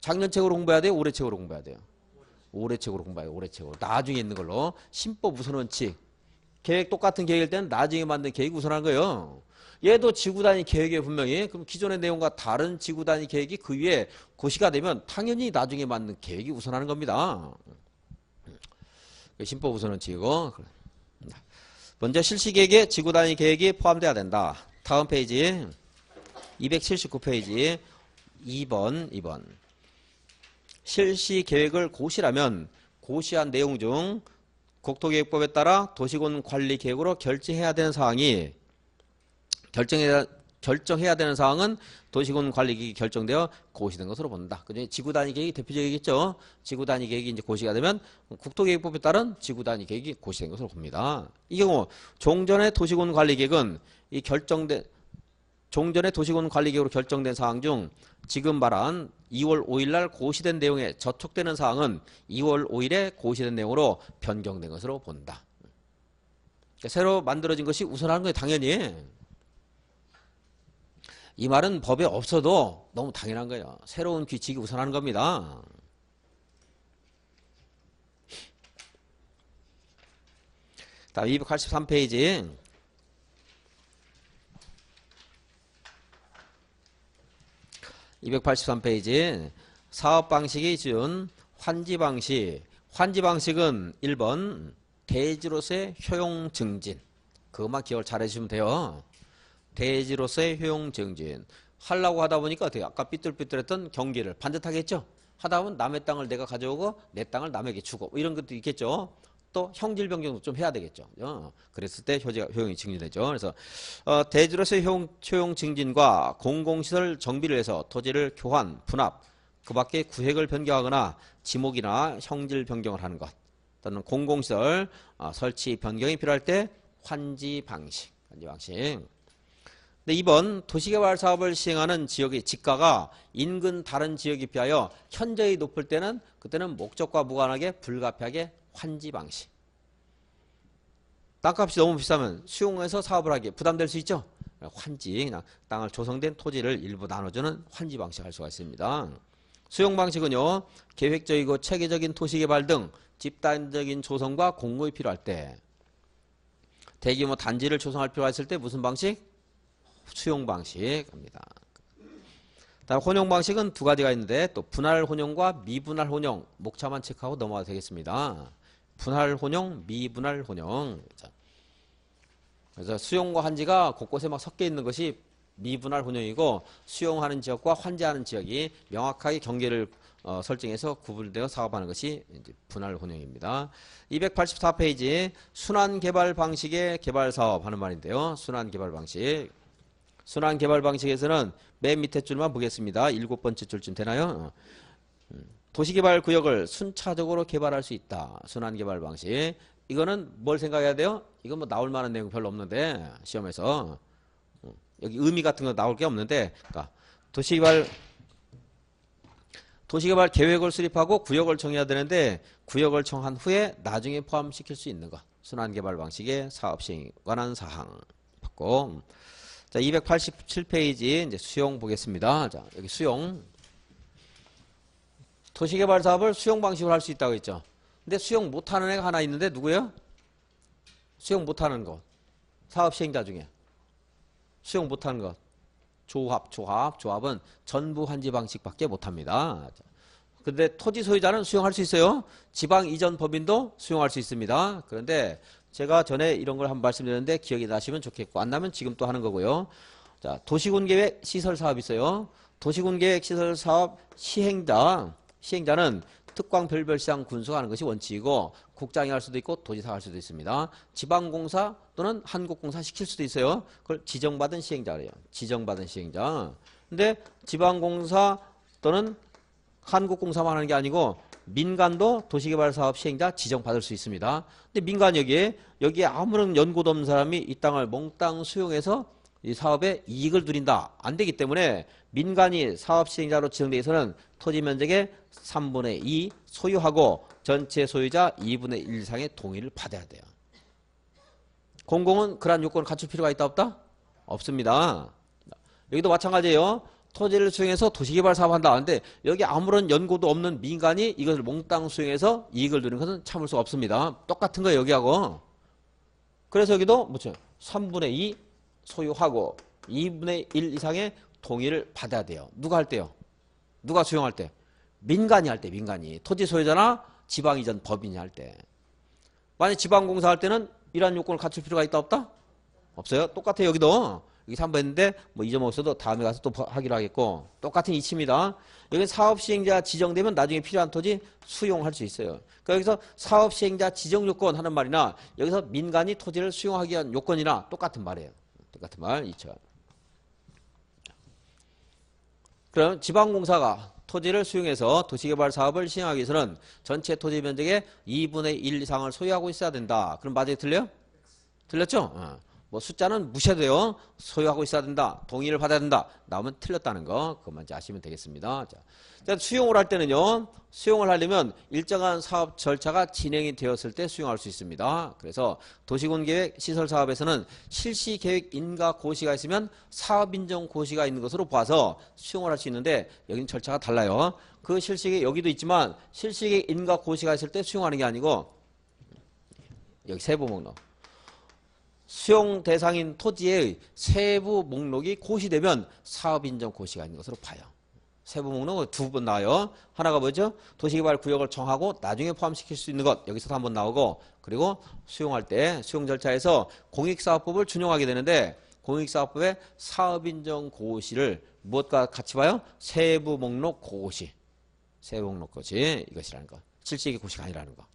작년 책으로 공부해야 돼요? 올해 책으로 공부해야 돼요? 올해 책으로 공부해요. 올해 책으로. 나중에 있는 걸로. 신법 우선 원칙. 계획 똑같은 계획일 때는 나중에 만든 계획이 우선한 거예요. 얘도 지구단위 계획에 분명히 그럼 기존의 내용과 다른 지구단위 계획이 그 위에 고시가 되면 당연히 나중에 만든 계획이 우선하는 겁니다. 신법 우선 원칙이고 먼저 실시계획에 지구단위 계획이 포함돼야 된다. 다음 페이지 279페이지 2번 실시계획을 고시라면 고시한 내용 중 국토계획법에 따라 도시군관리계획으로 결정해야 되는 사항이 결정해야 되는 사항은 도시군관리계획이 결정되어 고시된 것으로 본다. 그중에 지구단위 계획이 대표적이겠죠. 지구단위 계획이 이제 고시가 되면 국토계획법에 따른 지구단위 계획이 고시된 것으로 봅니다. 이 경우 종전의 도시군관리계획은 이 결정된 종전의 도시군 관리계획으로 결정된 사항 중 지금 말한 2월 5일 날 고시된 내용에 저촉되는 사항은 2월 5일에 고시된 내용으로 변경된 것으로 본다. 그러니까 새로 만들어진 것이 우선하는 거예요. 당연히. 이 말은 법에 없어도 너무 당연한 거예요. 새로운 규칙이 우선하는 겁니다. 다음 283페이지. 사업방식이 준 환지방식. 환지방식은 1번 대지로서의 효용 증진. 그것만 기억을 잘 해주시면 돼요. 대지로서의 효용 증진. 하려고 하다 보니까 어떻게 아까 삐뚤삐뚤했던 경기를 반듯하게 했죠. 하다 보면 남의 땅을 내가 가져오고 내 땅을 남에게 주고 이런 것도 있겠죠. 또 형질 변경도 좀 해야 되겠죠. 그랬을 때 효용이 증진되죠. 그래서 대지로서의 효용 증진과 공공시설 정비를 해서 토지를 교환, 분합, 그 밖에 구획을 변경하거나 지목이나 형질 변경을 하는 것. 또는 공공시설 설치 변경이 필요할 때 환지 방식. 근데 2번 도시개발 사업을 시행하는 지역의 지가가 인근 다른 지역에 비하여 현저히 높을 때는 그때는 목적과 무관하게 불가피하게 환지 방식. 땅값이 너무 비싸면 수용해서 사업을 하기에 부담될 수 있죠. 환지, 그냥 땅을 조성된 토지를 일부 나눠주는 환지 방식 할 수가 있습니다. 수용 방식은요, 계획적이고 체계적인 도시개발 등 집단적인 조성과 공급이 필요할 때, 대규모 단지를 조성할 필요가 있을 때 무슨 방식? 수용 방식입니다. 다음 혼용 방식은 두 가지가 있는데 또 분할 혼용과 미분할 혼용 목차만 체크하고 넘어가도 되겠습니다. 분할 혼용, 미분할 혼용. 그래서 수용과 환지가 곳곳에 막 섞여 있는 것이 미분할 혼용이고 수용하는 지역과 환지하는 지역이 명확하게 경계를 설정해서 구분되어 사업하는 것이 이제 분할 혼용입니다. 284페이지 순환 개발 방식의 개발 사업 하는 말인데요. 순환 개발 방식. 순환 개발 방식에서는 맨 밑에 줄만 보겠습니다. 7번째 줄쯤 되나요? 도시개발 구역을 순차적으로 개발할 수 있다. 순환 개발 방식. 이거는 뭘 생각해야 돼요? 이건 뭐 나올 만한 내용 별로 없는데 시험에서 여기 의미 같은 거 나올 게 없는데, 그러니까 도시개발 계획을 수립하고 구역을 정해야 되는데 구역을 정한 후에 나중에 포함시킬 수 있는 것. 순환 개발 방식의 사업 시행에 관한 사항 받고. 자, 287페이지 이제 수용 보겠습니다. 자, 여기 수용. 도시개발 사업을 수용 방식으로 할 수 있다고 했죠. 근데 수용 못하는 애가 하나 있는데 누구예요? 수용 못하는 것. 사업 시행자 중에. 수용 못하는 것. 조합은 전부 환지 방식밖에 못합니다. 근데 토지 소유자는 수용할 수 있어요. 지방 이전 법인도 수용할 수 있습니다. 그런데 제가 전에 이런 걸 한번 말씀드렸는데 기억이 나시면 좋겠고 안 나면 지금 또 하는 거고요. 자, 도시군계획 시설사업 있어요. 도시군계획 시설사업 시행자는 특광별별시장 군수가 하는 것이 원칙이고 국장이 할 수도 있고 도지사가 할 수도 있습니다. 지방공사 또는 한국공사 시킬 수도 있어요. 그걸 지정받은 시행자래요. 지정받은 시행자. 근데 지방공사 또는 한국공사만 하는 게 아니고 민간도 도시개발사업 시행자 지정받을 수 있습니다. 근데 민간 여기에 아무런 연고도 없는 사람이 이 땅을 몽땅 수용해서 이 사업에 이익을 누린다. 안 되기 때문에 민간이 사업 시행자로 지정되어 있어서는 토지 면적의 3분의 2 소유하고 전체 소유자 2분의 1 이상의 동의를 받아야 돼요. 공공은 그러한 요건을 갖출 필요가 있다 없다? 없습니다. 여기도 마찬가지예요. 토지를 수용해서 도시개발 사업한다 하는데 여기 아무런 연고도 없는 민간이 이것을 몽땅 수용해서 이익을 누리는 것은 참을 수가 없습니다. 똑같은 거예요, 여기하고. 그래서 여기도 뭐죠? 3분의 2 소유하고 2분의 1 이상의 동의를 받아야 돼요. 누가 할 때요? 누가 수용할 때? 민간이 할 때, 민간이. 토지 소유자나 지방이전 법인이 할 때. 만약 지방공사 할 때는 이러한 요건을 갖출 필요가 있다 없다? 없어요. 똑같아요, 여기도. 여기 3번 했는데 뭐 잊어먹었어도 다음에 가서 또 하기로 하겠고 똑같은 이치입니다. 여기 사업시행자 지정되면 나중에 필요한 토지 수용할 수 있어요. 그러니까 여기서 사업시행자 지정요건 하는 말이나 여기서 민간이 토지를 수용하기 위한 요건이나 똑같은 말이에요. 똑같은 말 2차. 그럼 지방공사가 토지를 수용해서 도시개발 사업을 시행하기 위해서는 전체 토지 면적의 2분의 1 이상을 소유하고 있어야 된다. 그럼 맞아요? 틀려요? 틀렸죠? 뭐 숫자는 무시해도 돼요. 소유하고 있어야 된다. 동의를 받아야 된다. 나오면 틀렸다는 거 그것만 이제 아시면 되겠습니다. 자, 수용을 할 때는요. 수용을 하려면 일정한 사업 절차가 진행이 되었을 때 수용할 수 있습니다. 그래서 도시군계획 시설사업에서는 실시계획 인가 고시가 있으면 사업인정 고시가 있는 것으로 봐서 수용을 할 수 있는데 여기는 절차가 달라요. 그 실시계획 여기도 있지만 실시계획 인가 고시가 있을 때 수용하는 게 아니고 여기 세부 목록 수용 대상인 토지의 세부 목록이 고시되면 사업인정 고시가 있는 것으로 봐요. 세부 목록은 두 번 나와요. 하나가 뭐죠? 도시개발구역을 정하고 나중에 포함시킬 수 있는 것 여기서도 한 번 나오고 그리고 수용할 때 수용 절차에서 공익사업법을 준용하게 되는데 공익사업법의 사업인정 고시를 무엇과 같이 봐요? 세부 목록 고시. 세부 목록 고시 이것이라는 거. 실시계획 고시가 아니라는 거.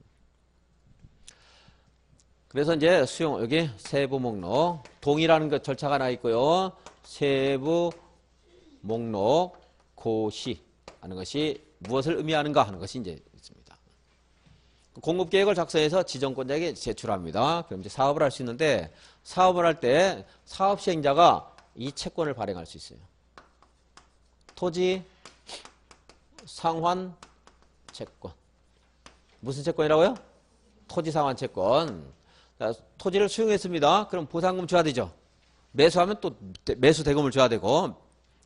그래서 이제 수용 여기 세부 목록 동의라는 것 절차가 나 있고요. 세부 목록 고시 하는 것이 무엇을 의미하는가 하는 것이 이제 있습니다. 공급계획을 작성해서 지정권자에게 제출합니다. 그럼 이제 사업을 할 수 있는데 사업을 할 때 사업 시행자가 이 채권을 발행할 수 있어요. 토지 상환 채권. 무슨 채권이라고요? 토지 상환 채권. 자, 토지를 수용했습니다. 그럼 보상금 줘야 되죠. 매수하면 또 매수 대금을 줘야 되고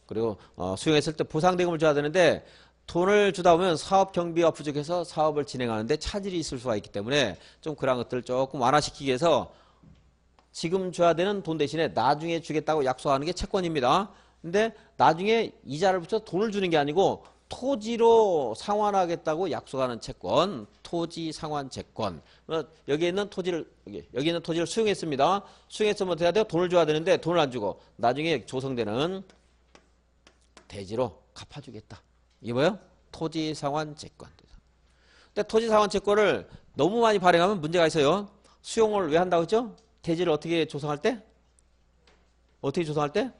그리고 수용했을 때 보상 대금을 줘야 되는데 돈을 주다 보면 사업 경비가 부족해서 사업을 진행하는데 차질이 있을 수가 있기 때문에 좀 그런 것들을 조금 완화시키기 위해서 지금 줘야 되는 돈 대신에 나중에 주겠다고 약속하는 게 채권입니다. 근데 나중에 이자를 붙여서 돈을 주는 게 아니고 토지로 상환하겠다고 약속하는 채권, 토지 상환 채권. 여기 있는 토지를 수용했습니다. 수용했으면 어떻게 해야 돼요? 돈을 줘야 되는데 돈을 안 주고 나중에 조성되는 대지로 갚아주겠다. 이게 뭐예요? 토지 상환 채권. 근데 토지 상환 채권을 너무 많이 발행하면 문제가 있어요. 수용을 왜 한다고 했죠? 대지를 어떻게 조성할 때? 어떻게 조성할 때?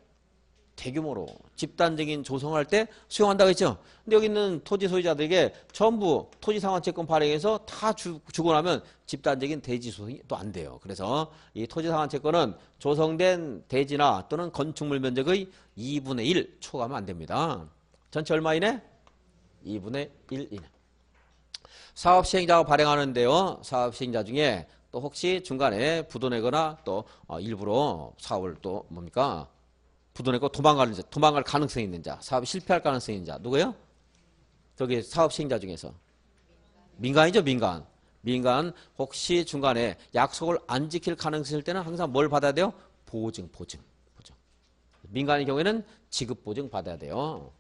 대규모로 집단적인 조성할 때 수용한다고 했죠. 근데 여기 있는 토지 소유자들에게 전부 토지 상환 채권 발행해서 다 주고 나면 집단적인 대지 조성이 또 안 돼요. 그래서 이 토지 상환 채권은 조성된 대지나 또는 건축물 면적의 2분의 1 초과하면 안 됩니다. 전체 얼마 이내? 2분의 1 이내. 사업 시행자가 발행하는데요. 사업 시행자 중에 또 혹시 중간에 부도내거나 또 일부러 사업을 또 뭡니까? 부도내고 도망갈 가능성이 있는 자, 사업이 실패할 가능성이 있는 자, 누구예요? 저기 사업 시행자 중에서. 민간이죠, 민간. 민간 혹시 중간에 약속을 안 지킬 가능성일 때는 항상 뭘 받아야 돼요? 보증. 민간의 경우에는 지급 보증 받아야 돼요.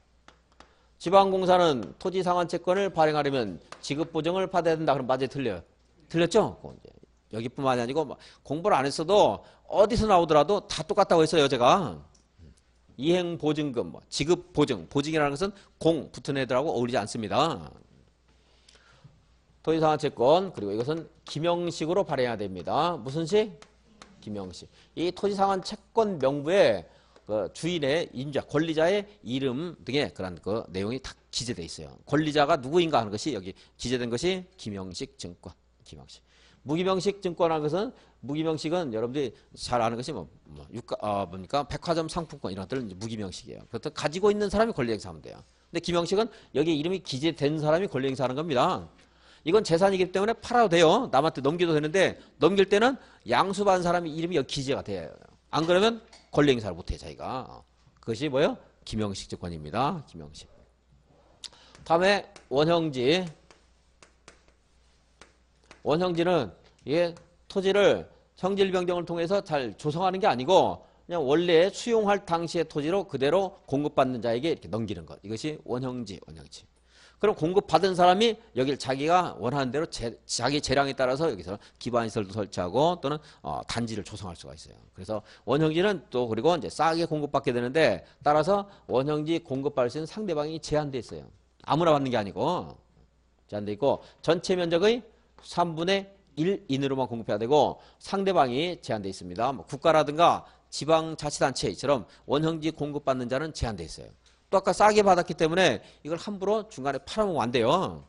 지방공사는 토지 상환 채권을 발행하려면 지급 보증을 받아야 된다. 그럼 맞아요, 틀려요? 틀렸죠? 여기뿐만이 아니고 공부를 안 했어도 어디서 나오더라도 다 똑같다고 했어요, 제가. 이행보증금, 지급보증, 보증이라는 것은 공 붙은 애들하고 어울리지 않습니다. 토지상환채권, 그리고 이것은 기명식으로 발행해야 됩니다. 무슨 식? 기명식. 이 토지상환채권 명부에 그 주인의 인자, 권리자의 이름 등의 그런 그 내용이 다 기재되어 있어요. 권리자가 누구인가 하는 것이 여기 기재된 것이 기명식 증권, 기명식. 무기명식 증권이라는 것은 무기명식은 여러분들이 잘 아는 것이 뭡니까? 백화점 상품권 이런 것들은 무기명식이에요. 그것도 가지고 있는 사람이 권리행사하면 돼요. 근데 기명식은 여기 이름이 기재된 사람이 권리행사하는 겁니다. 이건 재산이기 때문에 팔아도 돼요. 남한테 넘겨도 되는데 넘길 때는 양수받은 사람이 이름이 여기 기재가 돼요. 안 그러면 권리행사를 못해 자기가. 그것이 뭐예요? 기명식 증권입니다. 기명식. 다음에 원형지. 원형지는 이게 토지를 형질 변경을 통해서 잘 조성하는 게 아니고 그냥 원래 수용할 당시의 토지로 그대로 공급받는 자에게 이렇게 넘기는 것. 이것이 원형지. 그럼 공급받은 사람이 여기를 자기가 원하는 대로 자기 재량에 따라서 여기서 기반시설도 설치하고 또는 단지를 조성할 수가 있어요. 그래서 원형지는 또 그리고 이제 싸게 공급받게 되는데 따라서 원형지 공급받을 수 있는 상대방이 제한돼 있어요. 아무나 받는 게 아니고 제한돼 있고 전체 면적의 3분의 1 이내로만 공급해야 되고 상대방이 제한돼 있습니다. 국가라든가 지방자치단체처럼 원형지 공급받는 자는 제한돼 있어요. 또 아까 싸게 받았기 때문에 이걸 함부로 중간에 팔아먹으면 안 돼요.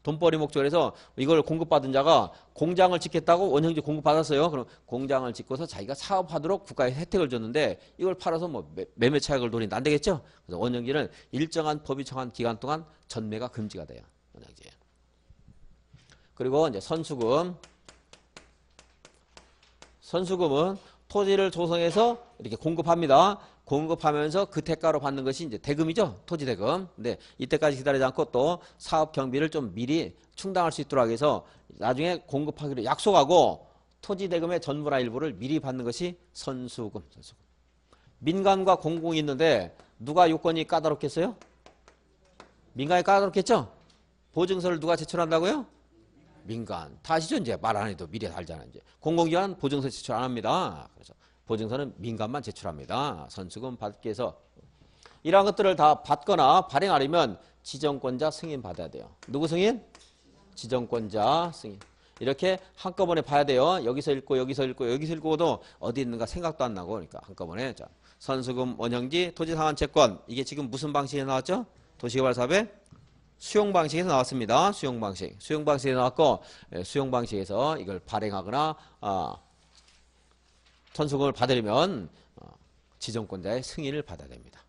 돈벌이 목적으로 해서 이걸 공급받은 자가 공장을 짓겠다고 원형지 공급받았어요. 그럼 공장을 짓고서 자기가 사업하도록 국가에 혜택을 줬는데 이걸 팔아서 뭐 매매 차익을 노린다. 안 되겠죠? 그래서 원형지는 일정한 법이 정한 기간 동안 전매가 금지가 돼요. 원형지. 그리고 이제 선수금. 선수금은 토지를 조성해서 이렇게 공급합니다. 공급하면서 그 대가로 받는 것이 이제 대금이죠. 토지 대금. 근데 이때까지 기다리지 않고 또 사업 경비를 좀 미리 충당할 수 있도록 해서 나중에 공급하기로 약속하고 토지 대금의 전부나 일부를 미리 받는 것이 선수금. 선수금. 민간과 공공이 있는데 누가 요건이 까다롭겠어요? 민간이 까다롭겠죠? 보증서를 누가 제출한다고요? 민간. 다 아시죠? 이제 말 안 해도 미리 알잖아요. 이제 공공기관 보증서 제출 안 합니다. 그래서 보증서는 민간만 제출합니다. 선수금 받기 위해서 이러한 것들을 다 받거나 발행하려면 지정권자 승인 받아야 돼요. 누구 승인? 지정권자 승인. 이렇게 한꺼번에 봐야 돼요. 여기서 읽고 여기서 읽고 여기서 읽고도 어디 있는가 생각도 안 나고 그러니까 한꺼번에. 자, 선수금, 원형지, 토지상환채권. 이게 지금 무슨 방식에 나왔죠? 도시개발 사업의 수용 방식에서 나왔습니다. 수용 방식. 수용 방식에 나왔고 수용 방식에서 이걸 발행하거나 선수금을 받으려면 지정권자의 승인을 받아야 됩니다.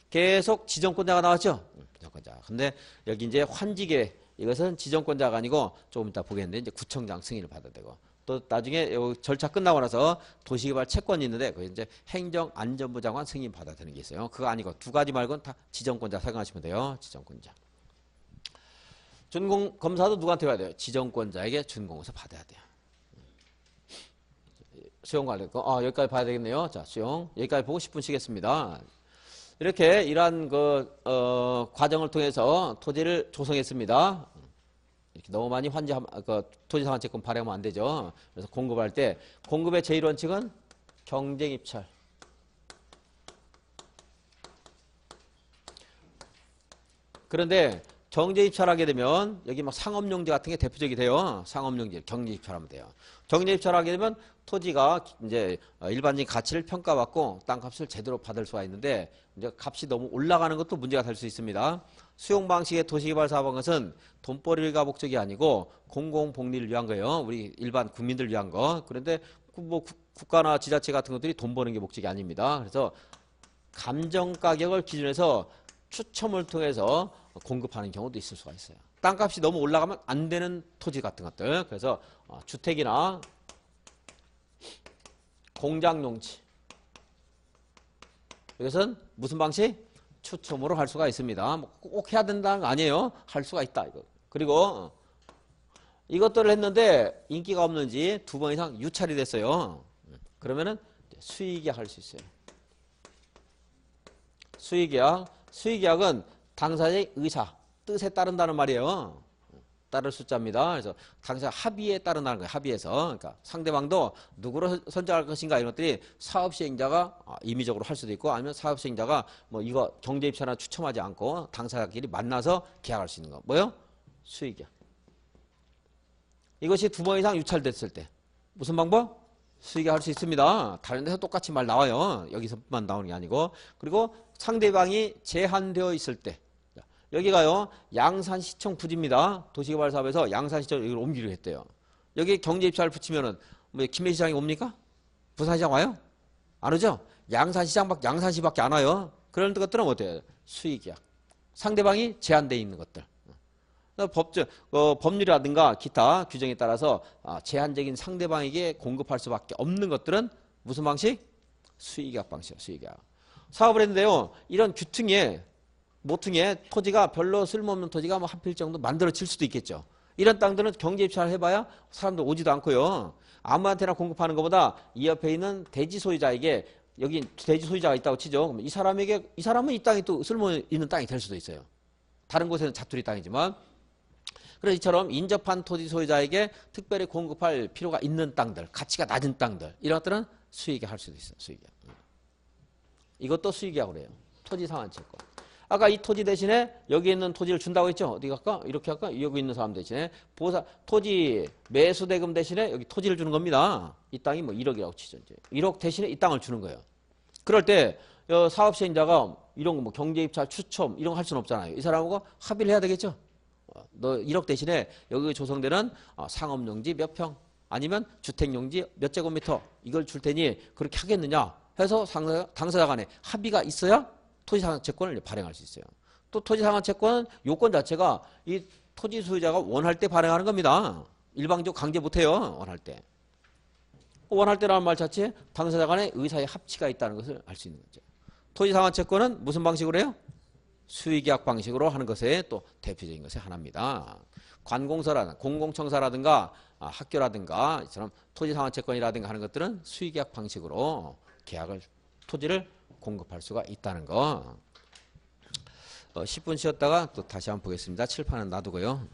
계속 지정권자가 나왔죠? 지정권자. 근데 여기 이제 환지계 이것은 지정권자가 아니고 조금 이따 보겠는데 이제 구청장 승인을 받아야 되고 또 나중에 절차 끝나고 나서 도시개발 채권이 있는데 그 이제 행정안전부 장관 승인 받아야 되는 게 있어요. 그거 아니고 두 가지 말고는 다 지정권자 생각하시면 돼요. 지정권자. 준공 검사도 누구한테 받아야 돼요? 지정권자에게 준공검사 받아야 돼요. 수용 관련 거. 여기까지 봐야 되겠네요. 자, 수용. 여기까지 보고 10분 쉬겠습니다. 이렇게 이러한 과정을 통해서 토지를 조성했습니다. 이렇게 너무 많이 토지상환채권 발행하면 안 되죠. 그래서 공급할 때 공급의 제1원칙은 경쟁입찰. 그런데 경제입찰하게 되면 여기 막 상업용지 같은 게 대표적이 돼요. 상업용지 경제입찰하면 돼요. 경제입찰하게 되면 토지가 이제 일반적인 가치를 평가받고 땅값을 제대로 받을 수가 있는데 이제 값이 너무 올라가는 것도 문제가 될 수 있습니다. 수용 방식의 도시개발 사업은 것은 돈벌이가 목적이 아니고 공공복리를 위한 거예요. 우리 일반 국민들 위한 거. 그런데 뭐 국가나 지자체 같은 것들이 돈 버는 게 목적이 아닙니다. 그래서 감정 가격을 기준해서 추첨을 통해서 공급하는 경우도 있을 수가 있어요. 땅값이 너무 올라가면 안 되는 토지 같은 것들. 그래서 주택이나 공장용지. 이것은 무슨 방식? 추첨으로 할 수가 있습니다. 꼭 해야 된다는 거 아니에요. 할 수가 있다. 이거. 그리고 이것들을 했는데 인기가 없는지 2번 이상 유찰이 됐어요. 그러면은 수의계약 할 수 있어요. 수의계약. 수의계약은 당사자의 의사, 뜻에 따른다는 말이에요. 따를 숫자입니다. 그래서 당사자 합의에 따른다는 거예요. 합의해서. 그러니까 상대방도 누구로 선정할 것인가 이런 것들이 사업시행자가 임의적으로 할 수도 있고 아니면 사업시행자가 뭐 이거 경제입찰이나 추첨하지 않고 당사자끼리 만나서 계약할 수 있는 거. 뭐요? 수의계약. 이것이 2번 이상 유찰됐을 때 무슨 방법? 수의계약 할 수 있습니다. 다른 데서 똑같이 말 나와요. 여기서만 나오는 게 아니고. 그리고 상대방이 제한되어 있을 때 여기가요 양산시청 부지입니다. 도시개발 사업에서 양산시청 여기를 옮기려 했대요. 여기 경제입찰 붙이면은 뭐 김해시장이 옵니까? 부산시장 와요? 안 오죠? 양산시밖에 안 와요. 그런 것들은 어때요? 수의계약. 상대방이 제한되어 있는 것들. 법률이라든가 기타 규정에 따라서 제한적인 상대방에게 공급할 수밖에 없는 것들은 무슨 방식? 수의계약 방식이에요. 수의계약. 사업을 했는데요. 이런 규퉁에 모퉁이에 토지가 별로 쓸모없는 토지가 뭐 한 필 정도 만들어질 수도 있겠죠. 이런 땅들은 경제입찰 해봐야 사람들 오지도 않고요. 아무한테나 공급하는 것보다 이 옆에 있는 대지 소유자에게 여기 대지 소유자가 있다고 치죠. 그럼 이 사람은 이 땅이 또 쓸모 있는 땅이 될 수도 있어요. 다른 곳에는 자투리 땅이지만. 그래서 이처럼 인접한 토지 소유자에게 특별히 공급할 필요가 있는 땅들, 가치가 낮은 땅들 이런 것들은 수의계약 할 수도 있어요. 수의계약. 이것도 수의계약으로 해요. 토지 상환채권. 아까 이 토지 대신에 여기 있는 토지를 준다고 했죠. 어디 갈까? 이렇게 할까? 여기 있는 사람 대신에 토지 매수 대금 대신에 여기 토지를 주는 겁니다. 이 땅이 뭐 1억이라고 치죠. 이제 1억 대신에 이 땅을 주는 거예요. 그럴 때 사업 시행자가 이런 거 뭐 경제입찰 추첨 이런 거 할 수는 없잖아요. 이 사람하고 합의를 해야 되겠죠. 너 1억 대신에 여기 조성되는 상업용지 몇 평 아니면 주택용지 몇 제곱미터 이걸 줄 테니 그렇게 하겠느냐 해서 당사자 간에 합의가 있어야 토지상환채권을 발행할 수 있어요. 또 토지상환채권은 요건 자체가 이 토지 소유자가 원할 때 발행하는 겁니다. 일방적으로 강제 못해요. 원할 때. 원할 때라는 말 자체에 당사자 간의 의사의 합치가 있다는 것을 알 수 있는 거죠. 토지상환채권은 무슨 방식으로 해요? 수의계약 방식으로 하는 것에 또 대표적인 것이 하나입니다. 관공서라든가 공공청사라든가 학교라든가 이처럼 토지상환채권이라든가 하는 것들은 수의계약 방식으로 토지를 공급할 수가 있다는 거. 10분 쉬었다가 또 다시 한번 보겠습니다. 칠판은 놔두고요.